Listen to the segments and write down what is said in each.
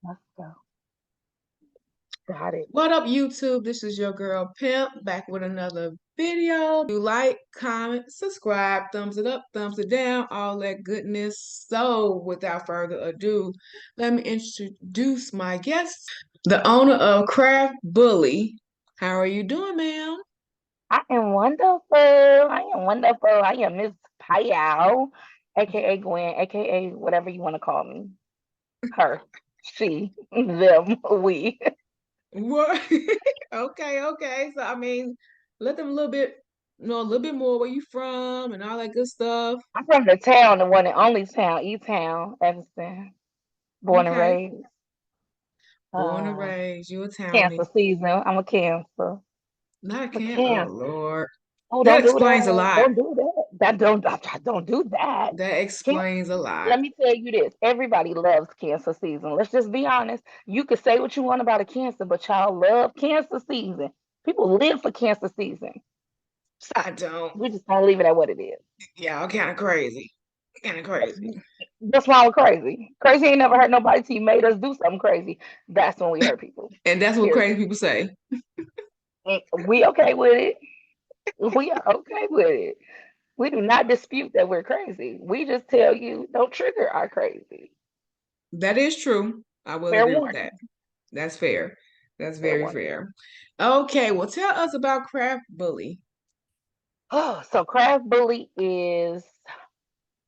Let's go. Got it. What up, YouTube? This is your girl Pimp back with another video. You like, comment, subscribe, thumbs it up, thumbs it down, all that goodness. So, without further ado, let me introduce my guest, the owner of Craft Bully. How are you doing, ma'am? I am wonderful. I am wonderful. I am Miss Payal, aka Gwen, aka whatever you want to call me. Her, she, them, we. What? Okay, okay. So, I mean, let them a little bit, know a little bit more where you from and all that good stuff. I'm from the town, the one and only town, E Town, Evanston, born and Okay. raised. Born and Uh, raised, you a townie. Cancer season. I'm a Cancer. Not a I'm a can. Oh Cancer. Lord, Oh, that don't do explains a that. lot. Don't do that. Don't do that. That Cancer. explains a lot. Let me tell you this. Everybody loves Cancer season. Let's just be honest. You could say what you want about a Cancer, but y'all love Cancer season. People live for Cancer season. So I don't. we just gonna leave it at what it is. Y'all kind of crazy. Kind of crazy. That's why we're crazy. Crazy ain't never hurt nobody till you made us do something crazy. That's when we hurt people. And that's what Period. crazy people say. And we okay with it. We are okay with it. We do not dispute that we're crazy. We just tell you don't trigger our crazy. That is true. I will Fair agree with that. warning. That's fair. That's Fair very warning. fair. Okay, well, tell us about Craft Bully. Oh, so Craft Bully is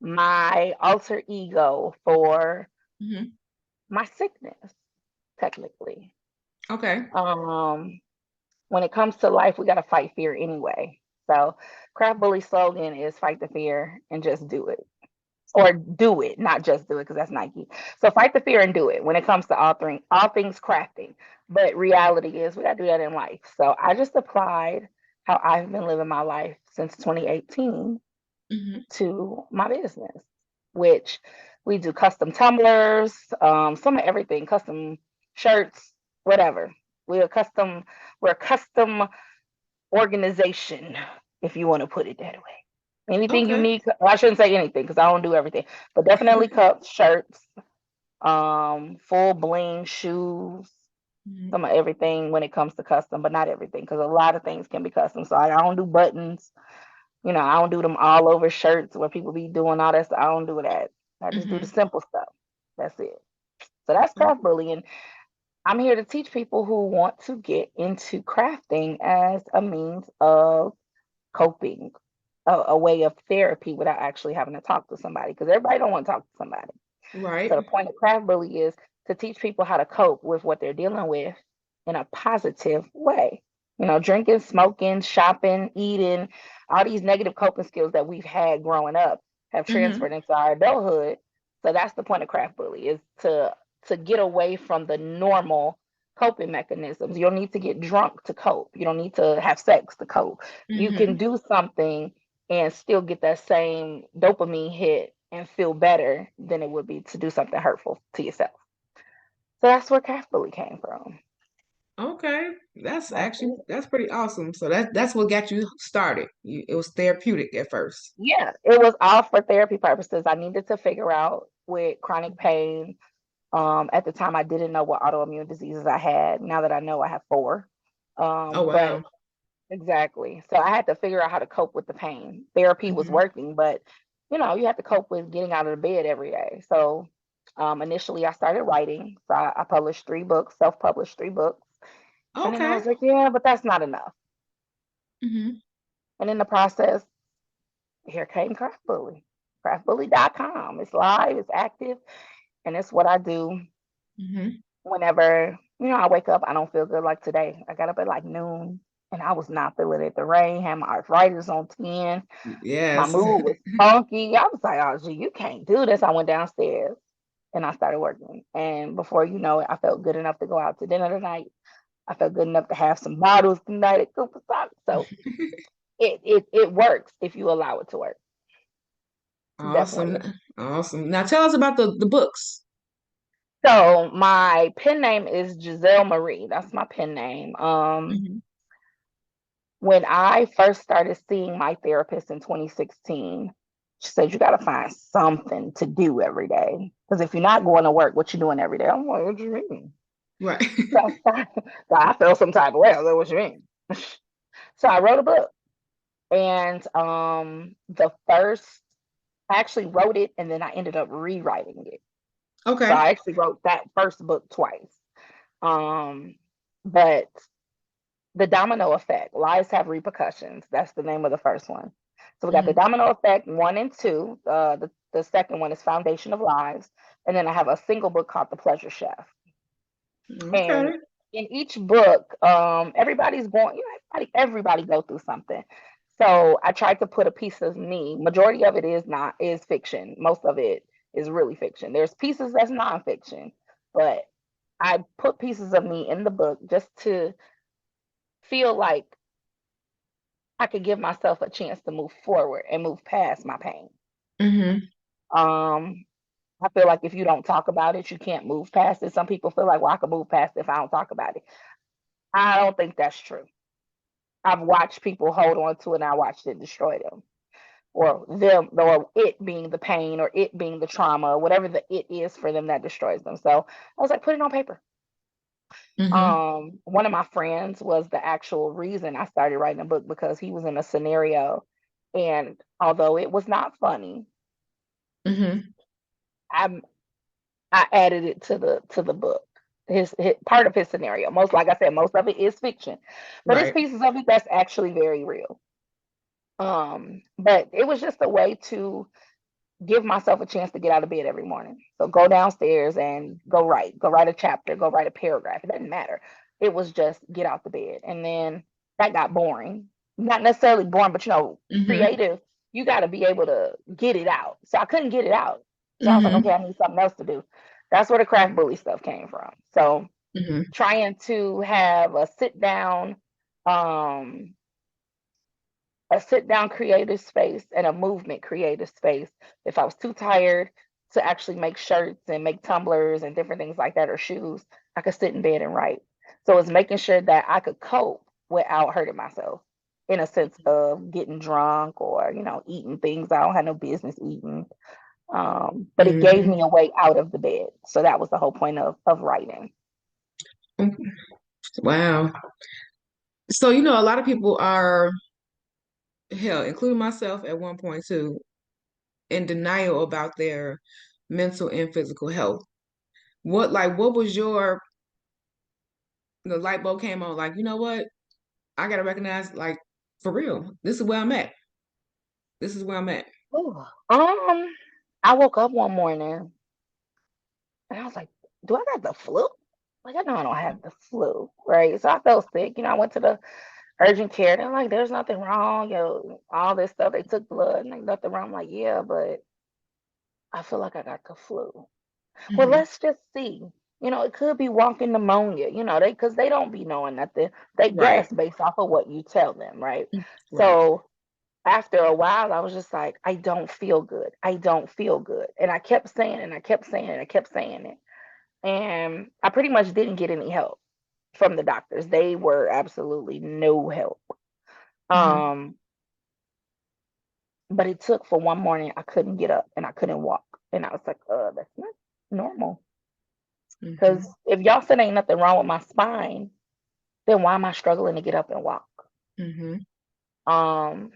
my alter ego for Hmm. my sickness, technically. Okay. Um, when it comes to life, we got to fight fear anyway. So, Craft Bully slogan is fight the fear and just do it. Or do it, not just do it, because that's Nike. So fight the fear and do it when it comes to all things crafting. But reality is we gotta do that in life. So I just applied how I've been living my life since 2018 Hmm. to my business, which we do custom tumblers, some of everything, custom shirts, whatever. We're a custom organization, if you want to put it that way. Anything you Okay. need, well, I shouldn't say anything because I don't do everything, but definitely cups, shirts, full bling shoes, Hmm. some of everything when it comes to custom, but not everything because a lot of things can be custom. So I don't do buttons, I don't do them all over shirts where people be doing all that stuff. I don't do that. I just do the Hmm. simple stuff. That's it. So that's craft bullying. I'm here to teach people who want to get into crafting as a means of coping, a way of therapy without actually having to talk to somebody because everybody don't want to talk to somebody. So the Right. point of craft bully is to teach people how to cope with what they're dealing with in a positive way. Drinking, smoking, shopping, eating, all these negative coping skills that we've had growing up have Hmm. transferred into our adulthood. So that's the point of craft bully is to get away from the normal coping mechanisms. You don't need to get drunk to cope. You don't need to have sex to cope. You can Hmm. do something and still get that same dopamine hit and feel better than it would be to do something hurtful to yourself. So that's where craft bully came from. Okay. That's That's actually it. that's pretty awesome. So that's what got you started. It was therapeutic at first. Yeah, it was all for therapy purposes. I needed to figure out with chronic pain. At the time, I didn't know what autoimmune diseases I had. Now that I know, I have four. Oh But wow. exactly. So I had to figure out how to cope with the pain. Therapy was Hmm. working, but you have to cope with getting out of the bed every day. So initially I started writing. So I published 3 books, self-published 3 books. And then I Okay. was like, yeah, but that's not enough. Hmm. And in the process, here came Craft Bully. Craftbully.com. It's live, it's active, and it's what I do Hmm. whenever, I wake up, I don't feel good like today. I got up at like noon and I was not feeling it. The rain had my arthritis on 10. My Yes. mood was funky. I was like, oh, gee, you can't do this. I went downstairs and I started working. And before you know it, I felt good enough to go out to dinner tonight. I felt good enough to have some bottles tonight at Cooper Stock. So it works if you allow it to work. Awesome. Definitely. Awesome. Now tell us about the books. So my pen name is Giselle Marie. That's my pen name. Hmm. When I first started seeing my therapist in 2016, She said, you got to find something to do every day. Because if you're not going to work, what you doing every day? I'm like, what do you mean? Right. So I felt some type of way. I was like, what you mean? So I wrote a book. And I actually wrote it and then I ended up rewriting it. So Okay. I actually wrote that first book twice. Um, but the domino effect, lives have repercussions. That's the name of the first one. So we got the Hmm. domino effect 1 and 2. The second one is Foundation of Lives, and then I have a single book called The Pleasure Chef. And Okay. in each book, everybody's going, everybody go through something. So I tried to put a piece of me. Majority of it is fiction. Most of it is really fiction. There's pieces that's nonfiction, but I put pieces of me in the book just to feel like I could give myself a chance to move forward and move past my pain. Hmm. Um, I feel like if you don't talk about it, you can't move past it. Some people feel like, well, I can move past it if I don't talk about it. I don't think that's true. I've watched people hold on to it and I watched it destroy them. Or it being the pain or it being the trauma, or whatever the it is for them that destroys them. So I was like, put it on paper. Hmm. One of my friends was the actual reason I started writing a book because he was in a scenario, and although it was not funny, Hmm. I I added it to the book. His part of his scenario. Most, like I said, most of it is fiction, but it's Right. pieces of it that's actually very real. But it was just a way to give myself a chance to get out of bed every morning. So go downstairs and go write a chapter, go write a paragraph. It doesn't matter. It was just get out the bed. And then that got boring. Not necessarily boring, but Hmm. creative, you got to be able to get it out. So I couldn't get it out. So I was like, Hmm. okay, I need something else to do. That's where the craft bully stuff came from. So Hmm. trying to have um, a sit down creative space and a movement creative space. If I was too tired to actually make shirts and make tumblers and different things like that or shoes, I could sit in bed and write. So it's making sure that I could cope without hurting myself in a sense of getting drunk or, eating things I don't have no business eating. But it gave Hmm. me a way out of the bed. So that was the whole point of writing. Wow. So, a lot of people are, hell, including myself at one point too, in denial about their mental and physical health. What was the light bulb came on, like, you know what? I gotta recognize, like, for real, this is where I'm at. This is where I'm at. Ooh. I woke up one morning and I was like, do I got the flu? Like, I know I don't have the flu, right? So I felt sick. I went to the urgent care. They're like, there's nothing wrong. All this stuff. They took blood and like, nothing wrong. I'm like, yeah, but I feel like I got the flu. Well, Hmm. let's just see. It could be walking pneumonia, because they don't be knowing nothing. They Right. guess based off of what you tell them, right? Right. So after a while, I was just like, I don't feel good. I don't feel good. And I kept saying it and I kept saying it. I kept saying it. And I pretty much didn't get any help from the doctors. They were absolutely no help. Hmm. Um, but it took for one morning, I couldn't get up and I couldn't walk. And I was like, that's not normal. Because Hmm. if y'all said ain't nothing wrong with my spine, then why am I struggling to get up and walk? Hmm. Um,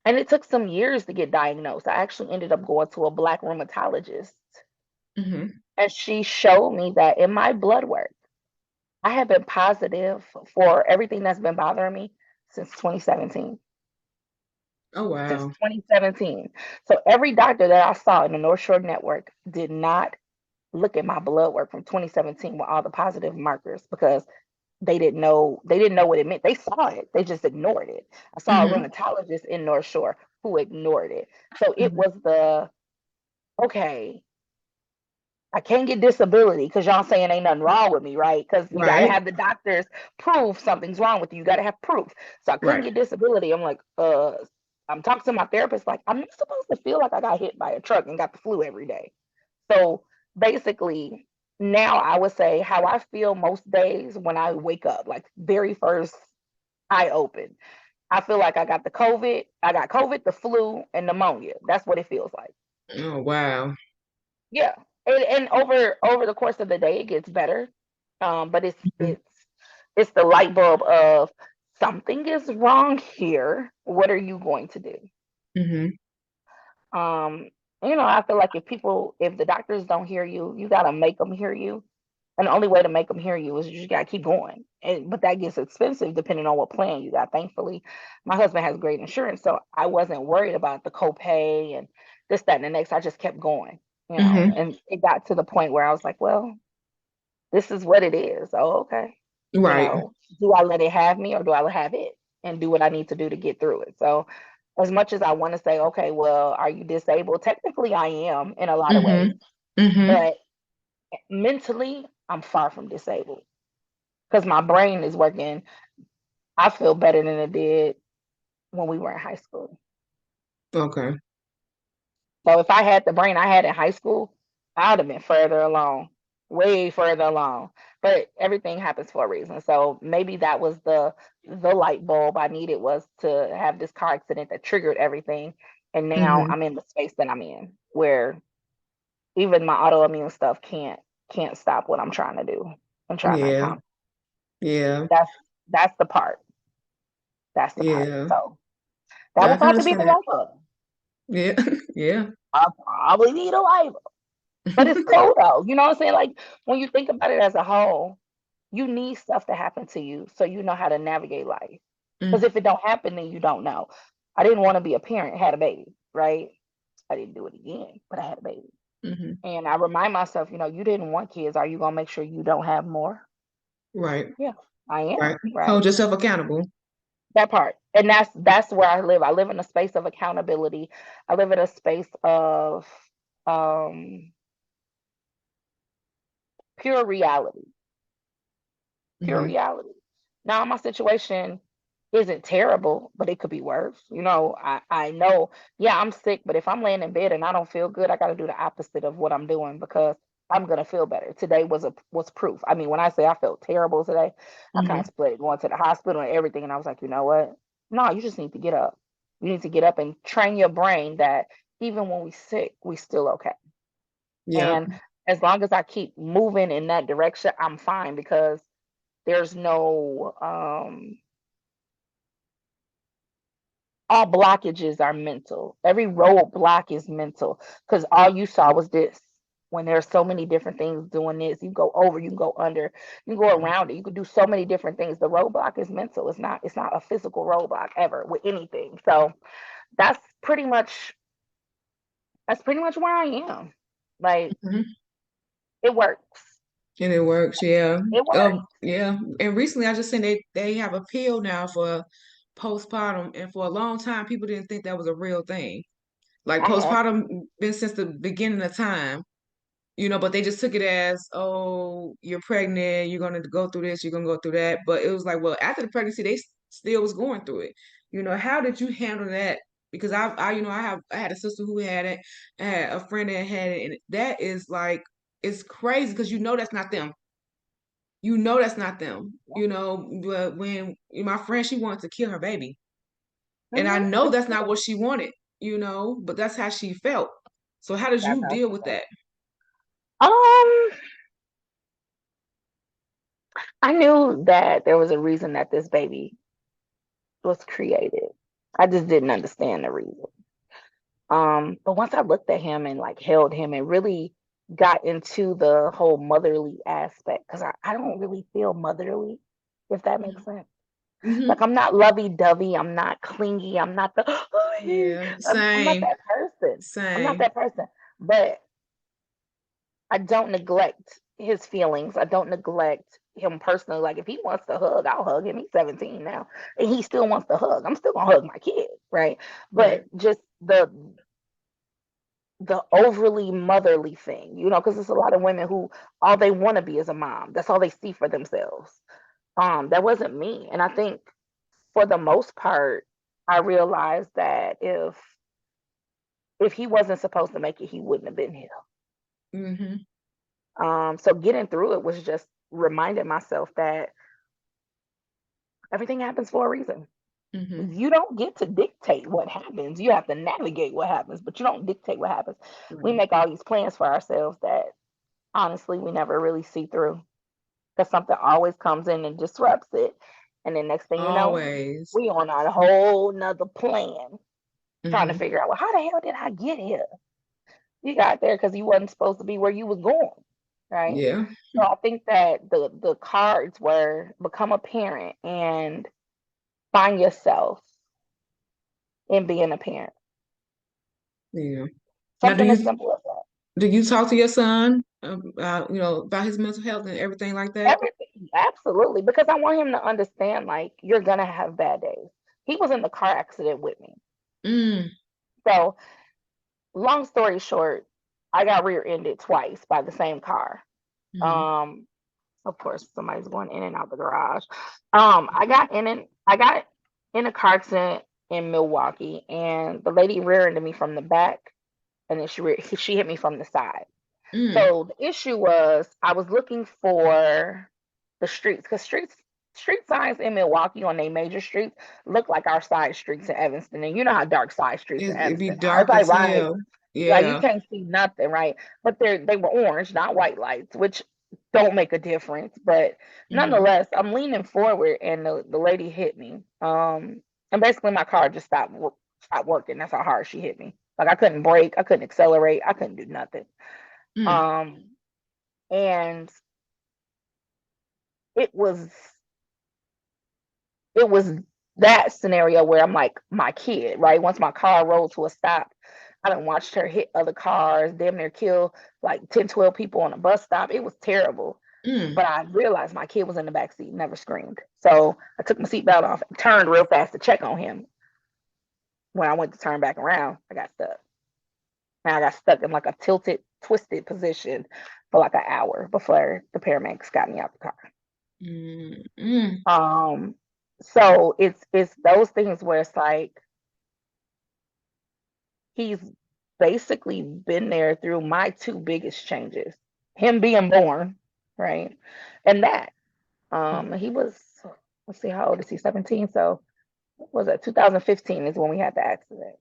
and it took some years to get diagnosed. I actually ended up going to a black rheumatologist, Hmm. and she showed me that in my blood work, I have been positive for everything that's been bothering me since 2017. Oh, Since wow. 2017. So every doctor that I saw in the North Shore Network did not look at my blood work from 2017 with all the positive markers because they didn't know what it meant. They saw it, they just ignored it. I saw a Hmm. rheumatologist in North Shore who ignored it. So it Hmm. was okay, I can't get disability because y'all saying ain't nothing wrong with me, right? Because you got to Right. have the doctors prove something's wrong with you. You got to have proof. So I couldn't Right. get disability. I'm like, I'm talking to my therapist, like, I'm not supposed to feel like I got hit by a truck and got the flu every day. So basically, now I would say how I feel most days when I wake up, like very first eye open. I feel like I got COVID, the flu, and pneumonia. That's what it feels like. Oh, wow. Yeah. And over the course of the day it gets better. But Mhm. it's the light bulb of something is wrong here. What are you going to do? Mhm. Um, I feel like if the doctors don't hear you, you gotta make them hear you. And the only way to make them hear you is you just gotta keep going. But that gets expensive depending on what plan you got. Thankfully, my husband has great insurance, so I wasn't worried about the copay and this, that, and the next. I just kept going, Mhm. and it got to the point where I was like, well, this is what it is. Oh, okay. Right. Do I let it have me or do I have it and do what I need to do to get through it? So, as much as I want to say, okay, well, are you disabled? Technically, I am in a lot of ways, Mhm. Mhm. but mentally, I'm far from disabled because my brain is working. I feel better than it did when we were in high school. Okay. So if I had the brain I had in high school, I'd have been further along, way further along. But everything happens for a reason. So maybe that was the light bulb I needed, was to have this car accident that triggered everything. And now Mhm. I'm in the space that I'm in where even my autoimmune stuff can't stop what I'm trying to do and trying to Yeah. accomplish. Yeah. That's the part. That's the part. Yeah. So that I will can have to be understand the that. light bulb. Yeah. Yeah. I probably need a light bulb. But it's cool though. You know what I'm saying? Like when you think about it as a whole, you need stuff to happen to you so you know how to navigate life. Because Mm. if it don't happen, then you don't know. I didn't want to be a parent, had a baby, right? I didn't do it again, but I had a baby. Mhm. And I remind myself, you didn't want kids. Are you gonna make sure you don't have more? Right. Yeah, I Right. am, right? Hold yourself accountable. That part. And that's where I live. I live in a space of accountability. I live in a space of um pure reality. Pure Mhm. reality. Now, my situation isn't terrible, but it could be worse. I know, yeah, I'm sick, but if I'm laying in bed and I don't feel good, I got to do the opposite of what I'm doing because I'm gonna feel better. Today was proof. I mean, when I say I felt terrible today, I Mhm. contemplated going to the hospital and everything, and I was like, you know what? No, you just need to get up. You need to get up and train your brain that even when we sick, we still okay. Yeah. And as long as I keep moving in that direction, I'm fine because there's no all blockages are mental. Every roadblock is mental because all you saw was this. When there's so many different things doing this, you go over, you can go under, you can go around it, you can do so many different things. The roadblock is mental. It's not a physical roadblock ever with anything. So that's pretty much that's pretty much where I am. Like Mhm. it works. And it works. Yeah. It works. Yeah. And recently I just seen they have a pill now for postpartum, and for a long time people didn't think that was a real thing. Like I have. postpartum been since the beginning of time, but they just took it as, oh, you're pregnant, you're gonna go through this, you're gonna go through that. But it was like, well, after the pregnancy, they still was going through it. How did you handle that? Because I had a sister who had it, I had a friend that had it, and that is like, it's crazy because that's not them. That's not them. But when my friend, she wanted to kill her baby, and I Mhm. know Me that's not too. what she wanted, but that's how she felt. So how did That's you how deal she with felt. that? Um, I knew that there was a reason that this baby was created. I just didn't understand the reason. But once I looked at him and like held him and really got into the whole motherly aspect, because I don't really feel motherly, if that makes sense. Like Hmm. I'm not lovey-dovey, I'm not clingy, I'm not the Yeah, I'm not same, that person. I'm not same. that person. But I don't neglect his feelings. I don't neglect him personally. Like if he wants to hug, I'll hug him. He's 17 now, and he still wants to hug. I'm still gonna hug my kid, right? But Right. just the overly motherly thing, because there's a lot of women who all they want to be is a mom. That's all they see for themselves. That wasn't me, and I think for the most part, I realized that if he wasn't supposed to make it, he wouldn't have been here. Hmm. So getting through it was just reminding myself that everything happens for a reason. Mm-hmm. You don't get to dictate what happens. You have to navigate what happens, but you don't dictate what happens. We Right. make all these plans for ourselves that honestly we never really see through because something always comes in and disrupts it. And then next thing you know, Always. we on a whole nother plan trying to Mm-hmm. figure out, well, how the hell did I get here? You got there because you wasn't supposed to be where you was going, right? Yeah. So I think that the cards were become a parent and find yourself in being a parent. Yeah. Now, Something as simple as that. do you talk to your son, about his mental health and everything like that? Everything, absolutely, because I want him to understand like you're gonna have bad days. He was in the car accident with me. Mm. So, long story short, I got rear-ended twice by the same car. Mm-hmm. Um, of course, somebody's going in and out the garage. I got in a car accident in Milwaukee, and the lady rear-ended me from the back, and then she hit me from the side. Mm. So the issue was I was looking for the streets because street signs in Milwaukee on their major streets look like our side streets in Evanston, and you know how dark side streets in It'd be Evanston are. It's dark like as right, hell. like you Yeah. can't see nothing, right? But they were orange, not white lights, which don't make a difference. But Mm-hmm. nonetheless, I'm leaning forward, and the lady hit me. And basically my car just stopped working. That's how hard she hit me. Like I couldn't brake, I couldn't accelerate, I couldn't do nothing. Mm. Um, and it was it was that scenario where I'm like my kid, right? Once my car rolled to a stop, I done watched her hit other cars, damn near kill like 10, 12 people on a bus stop. It was terrible. Mm. But I realized my kid was in the back seat, never screamed. So I took my seatbelt off, turned real fast to check on him. When I went to turn back around, I got stuck. And I got stuck in like a tilted, twisted position for like an hour before the paramedics got me out the car. Mm. Mm. Um, so it's those things where it's like he's basically been there through my two biggest changes. Him being born, right? And that. He was, let's see, how old is he? 17. So what was that 2015 is when we had the accident.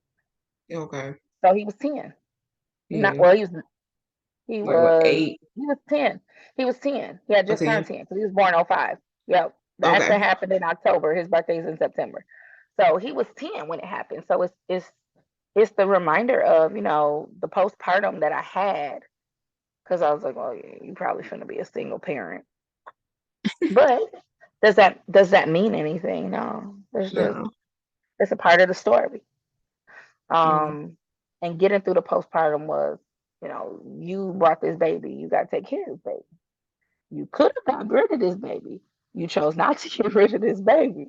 Okay. So he was 10. Not Yeah. well, he Like what, was 8 he was 10. He was 10. He had or just turned 10? 10 because he was born '05. Yep. The Okay. accident happened in October. His birthday's in September. So he was 10 when it happened. So it's the reminder of, the postpartum that I had because I was like, oh yeah, you probably shouldn't be a single parent. But does that mean anything? No. There's just No. it's a part of the story. Yeah. Um and getting through the postpartum was, you brought this baby, you gotta take care of this baby. You could have got rid of this baby. You chose not to get rid of this baby.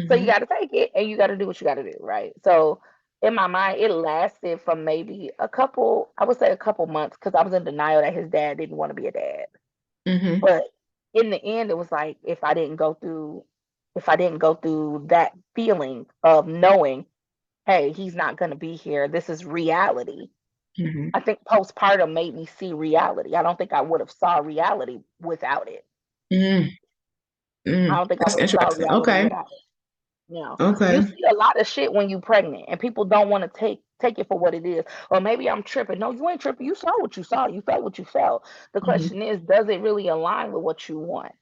So you Mm-hmm. got to take it and you got to do what you got to do, right? So in my mind, it lasted from maybe I would say a couple months because I was in denial that his dad didn't want to be a dad. Mm-hmm. But in the end, it was like if I didn't go through that feeling of knowing, hey, he's not going to be here. This is reality. Mm-hmm. I think postpartum made me see reality. I don't think I would have saw reality without it. Mm. I Mm. don't think I That's would have saw interesting. reality Okay. without it. You Okay. see a lot of shit when you pregnant, and people don't want to take it for what it is. Or maybe I'm tripping. No, you ain't tripping. You saw what you saw. You felt what you felt. The Mm-hmm. question is, does it really align with what you want?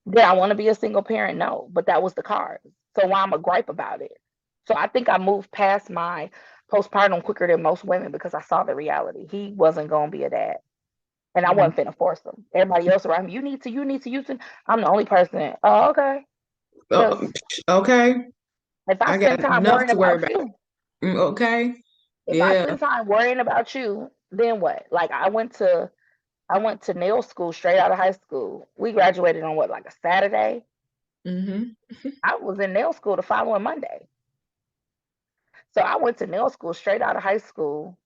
Did I want to be a single parent? No, but that was the card. So why I'm a gripe about it? So I think I moved past my postpartum quicker than most women because I saw the reality. He wasn't gonna be a dad. And I Mm-hmm. wasn't finna force him. Everybody else around me, you need to. I'm the only person. Oh, okay. Because Oh, okay. if I I spend got time enough worrying to worry about about. you, Okay. if I Yeah. spend time worrying about you, then what? Like I went to nail school straight out of high school. We graduated on what, like a Saturday? Mm-hmm. I was in nail school the following Monday. So I went to nail school straight out of high school.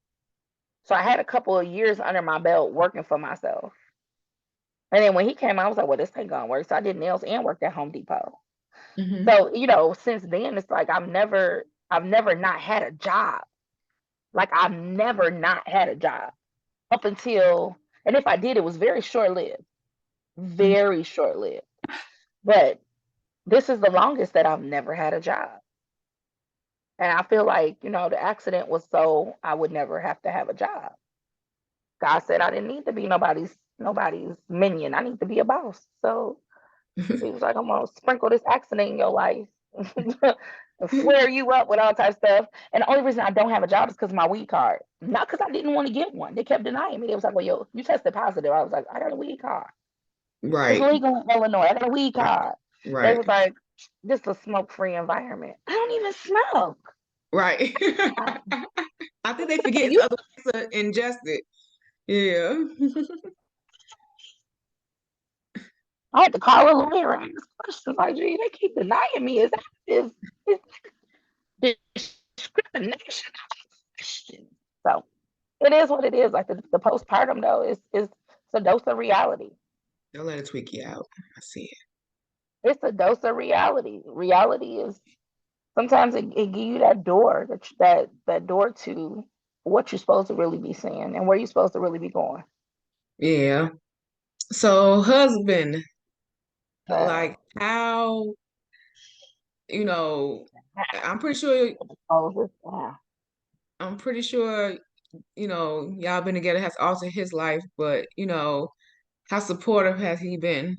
So I had a couple of years under my belt working for myself. And then when he came, I was like, well, this ain't gonna work. So I did nails and worked at Home Depot. Mm-hmm. So, since then it's like I've never not had a job. Like I've never not had a job up until, and if I did, it was very short lived, very short lived. But this is the longest that I've never had a job. And I feel like, the accident was so I would never have to have a job. God said I didn't need to be nobody's minion. I need to be a boss. So he was like, I'm gonna sprinkle this accident in your life. Flare you up with all types of stuff. And the only reason I don't have a job is because of my weed card. Not because I didn't want to get one. They kept denying me. They was like, well, yo, you tested positive. I was like, I got a weed card. It's Right, legal in Illinois. I got a weed card. They right, was like, this is a smoke-free environment. I don't even smoke. right. I, I think they forget it's you, other ways to ingest it. Yeah. I had to call a lawyer and ask questions. Like, gee, they keep denying me. Is discrimination? Questions. So it is what it is. Like the postpartum though is it's a dose of reality. Don't let it tweak you out. I see it. It's a dose of reality. Reality is sometimes it give you that door that door to what you're supposed to really be seeing and where you're supposed to really be going. Yeah. So, husband, Uh, like how, you know, I'm pretty sure, yeah. I'm pretty sure, y'all been together has altered his life, but how supportive has he been?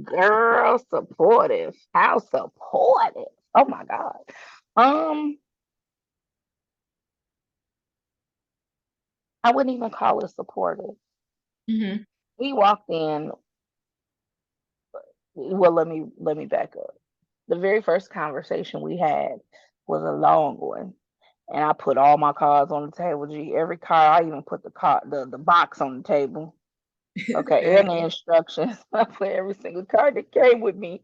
Girl, supportive. How supportive. Oh my God. Um, I wouldn't even call it supportive. Hmm. We walked in, well, let me back up. The very first conversation we had was a long one. And I put all my cards on the table. Gee, every card, I even put the box on the table. Okay, and the Dang. instructions. I put every single card that came with me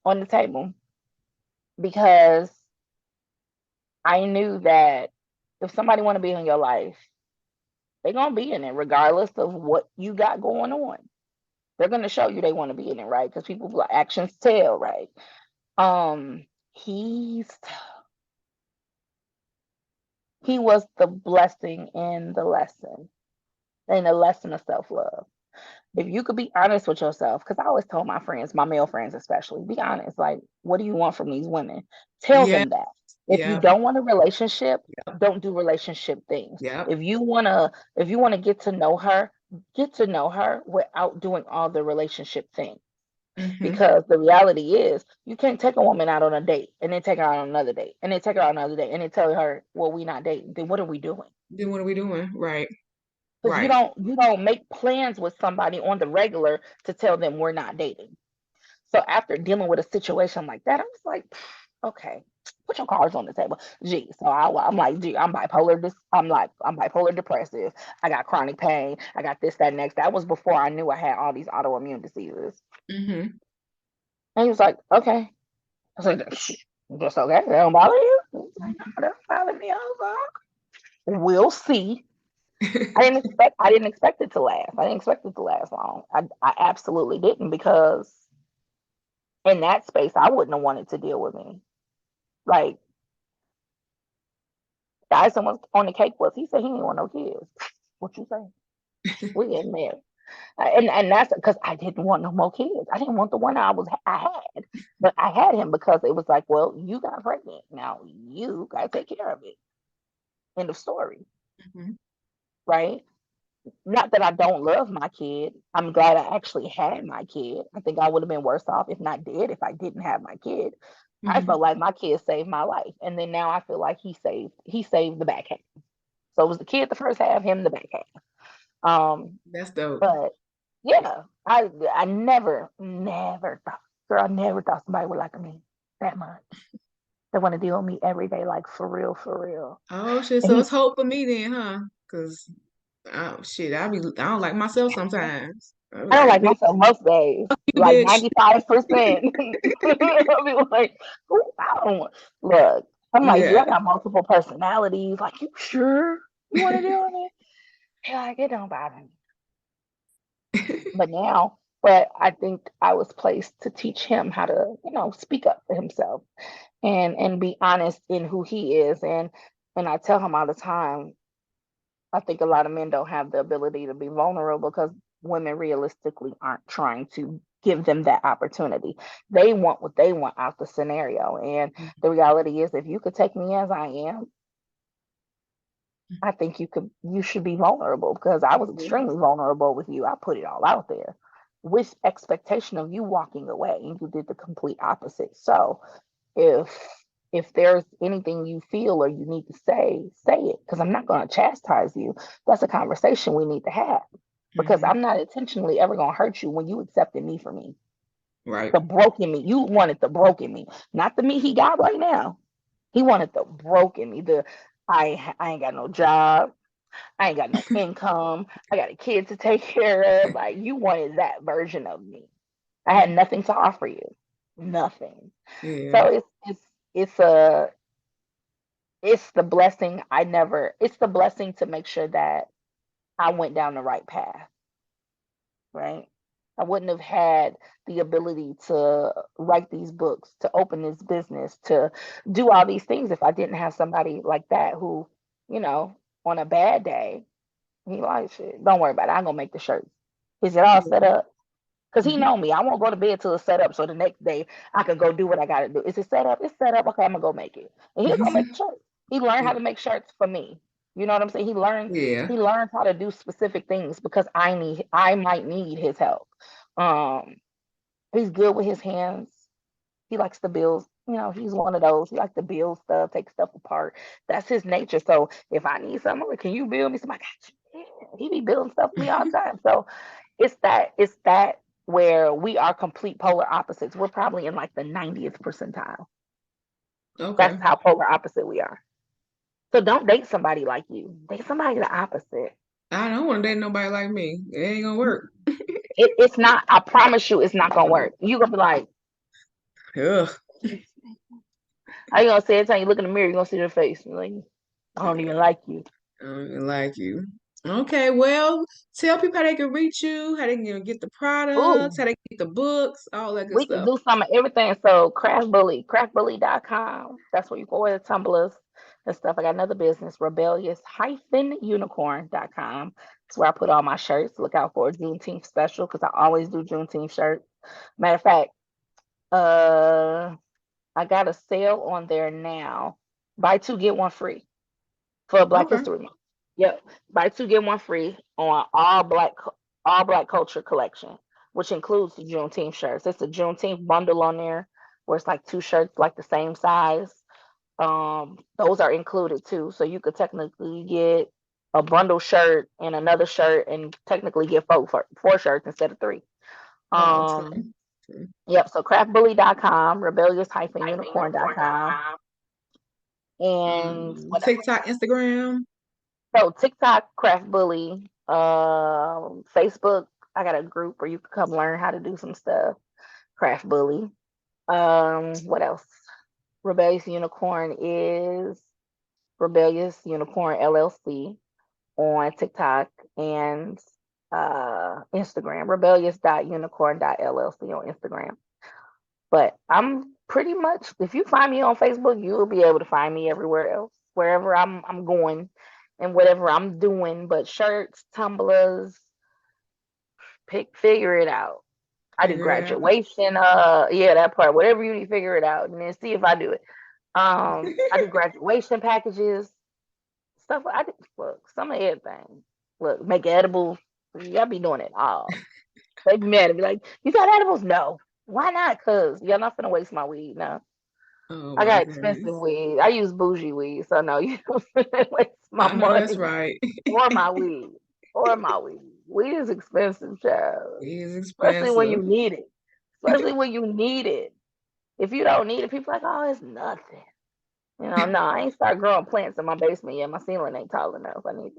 on the table because I knew that if somebody want to be in your life, they're gonna be in it regardless of what you got going on. They're gonna show you they want to be in it, right? Because people actions tell, right? Um, he's he was the blessing in the lesson of self love. If you could be honest with yourself, because I always told my friends, my male friends especially, be honest. Like, what do you want from these women? Tell Yeah, them that. If you yeah, don't want a relationship, yeah. don't do relationship things. Yep. If you wanna get to know her without doing all the relationship things. Hmm. Because the reality is, you can't take a woman out on a date and then take her out on another date and then take her out on another date and then tell her, well, we not dating. Then what are we doing? Then what are we doing? Right, Because you right. don't you don't make plans with somebody on the regular to tell them we're not dating. So after dealing with a situation like that, I'm just like, okay, put your cards on the table. Gee, so I'm like, gee, I'm bipolar. I'm bipolar depressive. I got chronic pain. I got this, that, next. That was before I knew I had all these autoimmune diseases. Hmm. And he was like, okay. I was like, just okay. That don't bother you? He was like, no, that don't bother me. I was like, we'll see. I didn't expect it to last. I didn't expect it to last long. I absolutely didn't because in that space I wouldn't have wanted to deal with me. Like the icing was on the cake was he said he didn't want no kids. What you say? We getting married. And that's because I didn't want no more kids. I didn't want the one I had, but I had him because it was like, well, you got pregnant. Now you got to take care of it. End of story, Hmm. right? Not that I don't love my kid. I'm glad I actually had my kid. I think I would have been worse off if not dead if I didn't have my kid. I Hmm. felt like my kid saved my life, and then now I feel like he saved the back half. So it was the kid the first half, him the back half. That's dope. But yeah, I never thought, girl, I never thought somebody would like me that much. They want to deal with me every day, like for real, for real. Oh shit. And So he it's hope for me then, huh? Cause oh shit, I don't like myself sometimes. I'm I don't like, like bitch, myself most days, you like bitch. 95%. I'll be like, "Ooh, I don't want, look, I'm like, dude, Yeah. I got multiple personalities. Like, you sure you want to do it? Yeah, like, it don't bother me. But I think I was placed to teach him how to, speak up for himself and be honest in who he is. And I tell him all the time, I think a lot of men don't have the ability to be vulnerable because women realistically aren't trying to give them that opportunity. They want what they want out the scenario. And the reality is, if you could take me as I am, I think you should be vulnerable, because I was extremely vulnerable with you. I put it all out there with expectation of you walking away, and you did the complete opposite. So if there's anything you feel or you need to say it, because I'm not going to chastise you. That's a conversation we need to have, because Mhm. I'm not intentionally ever going to hurt you when you accepted me for me. Right. The broken me. You wanted the broken me, not the me he got right now. He wanted the broken me. I ain't got no job. I ain't got no income. I got a kid to take care of. Like, you wanted that version of me. I had Mhm. nothing to offer you. Nothing. Yeah. So it's a it's the blessing. It's the blessing to make sure that I went down the right path, right? I wouldn't have had the ability to write these books, to open this business, to do all these things if I didn't have somebody like that who, you know, on a bad day, he like, shit, don't worry about it. I'm gonna make the shirts. Is it all set Yeah. up? Because he Mhm. know me. I won't go to bed till it's set up, so the next day I can go do what I gotta do. Is it set up? It's set up. Okay, I'm gonna go make it. And he'll go make the shirts. He learned how to make shirts for me. You know what I'm saying? Yeah. He learned how to do specific things because I might need his help. Um, he's good with his hands. He likes to build. You know, he's one of those. He likes to build stuff, take stuff apart. That's his nature. So if I need something, like, can you build me some? I got you. Yeah, he be building stuff for me all the time. So it's that where we are complete polar opposites. We're probably in like the 90th percentile. Okay. That's how polar opposite we are. So don't date somebody like you. Date somebody the opposite. I don't want to date nobody like me. It ain't gonna work. It's not. I promise you, it's not gonna work. You gonna be like, Ugh. how you gonna say it? Time you look in the mirror, you gonna see their face. You're like, I don't even like you. I don't even like you. Okay, well, tell people how they can reach you, how they can get the products, Ooh, how they can get the books, all that good we can stuff. do some of everything. So craftbully.com. That's where you go order tumblers and stuff. I got another business, rebellious-unicorn.com. It's where I put all my shirts. Look out for a Juneteenth special, because I always do Juneteenth shirts. Matter of fact, uh, I got a sale on there now. Buy two, get one free for Black Okay. History Month. Yep. Buy two, get one free on all black culture collection, which includes the Juneteenth shirts. It's a Juneteenth bundle on there where it's like two shirts like the same size. Those are included too. So you could technically get a bundle shirt and another shirt and technically get four shirts instead of three. Oh, okay. Um, Okay. yep, so craftbully.com, rebellious-unicorn.com, and what else? TikTok, Instagram. So TikTok, Craft Bully, Facebook, I got a group where you can come learn how to do some stuff. Craft Bully. What else? Rebellious Unicorn is Rebellious Unicorn LLC on TikTok and Instagram. Rebellious.unicorn.llc on Instagram. But I'm pretty much, if you find me on Facebook, you will be able to find me everywhere else, wherever I'm going and whatever I'm doing. But shirts, tumblers, figure it out. I do Figure it out. graduation, yeah, that part. Whatever you need, figure it out and then see if I do it. I do graduation packages, stuff. I do, look, some of everything. Look, make edibles. Y'all be doing it all. They be mad and be like, "You got edibles?" No. Why not? Cause y'all not gonna waste my weed. No. Oh I my got expensive goodness. weed. I use bougie weed, so no, you don't waste my I know that's money right. or my weed or my weed. Weed is expensive, child, It is especially when expensive. you need it. Especially when you need it. If you don't need it, people are like, oh, it's nothing. You know, no, I ain't start growing plants in my basement yet. My ceiling ain't tall enough. I need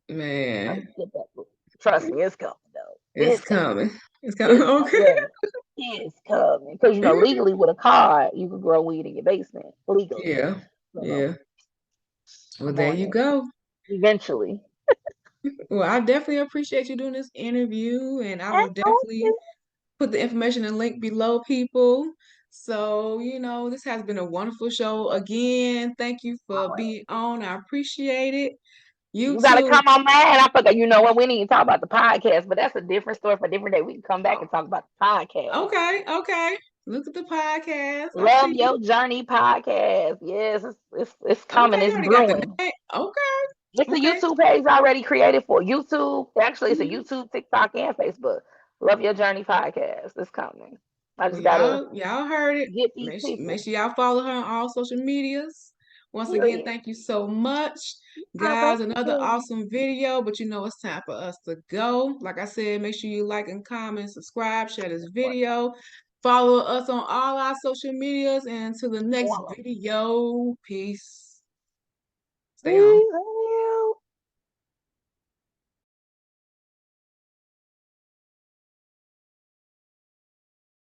Man, to get that. Trust me, it's coming though. it's It's coming. coming. It's coming. It's coming. Okay. Yeah, it's coming. Because legally with a card, you can grow weed in your basement legally. Yeah. So Yeah. Well, I'm there on you it go. eventually. Well, I definitely appreciate you doing this interview, and I will definitely Absolutely. put the information and link below, people. So, this has been a wonderful show. Again, thank you for being on. I appreciate it. You gotta YouTube. come on, man. I forgot. You know what? We need to talk about the podcast, but that's a different story for a different day. We can come back Oh, and talk about the podcast. okay, okay. Look at the podcast. I Love see you. Your Journey podcast. Yes, it's coming. Okay, you It's already got the brewing. name. Okay, It's a okay. YouTube page already created for YouTube. Actually, it's a Mhm. YouTube, TikTok, and Facebook. Love Your Journey podcast. It's coming. I Well, just gotta y'all heard it. get these Make people. sure y'all follow her on all social medias. Once again, Period. thank you so much, guys. Another Alright. awesome video, but you know it's time for us to go. Like I said, make sure you like and comment, subscribe, share this video. Follow us on all our social medias, and until the next Voila. video, peace. Stay on. Peace.